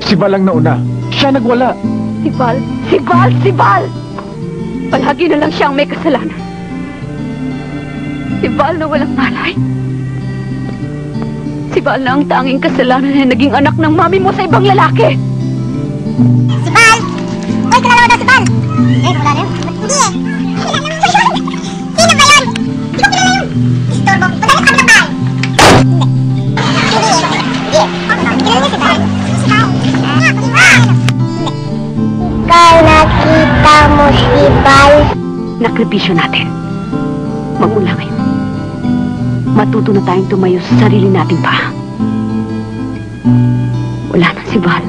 Si Val ang nauna. Siya nagwala. Si Val! Si Val! Si Val! Palagi na lang siyang may kasalanan. Si Val na walang malay. Si Val na ang tanging kasalanan na naging anak ng mami mo sa ibang lalaki. Si Val! Uy, kalalawa daw si Val! Eh, wala na yun. Hindi eh. Kilala mo ba yun? Sino ba yun? Di ko kilala yun. Disturbo. Madali kami ng bahay. Hindi. Hindi. Kilala niya si Val. Si Val. Carl, nakita mo si Val? Nakripisyo natin. Magmula ngayon, matuto na tayong tumayo sa sarili nating paa. Wala na si Val.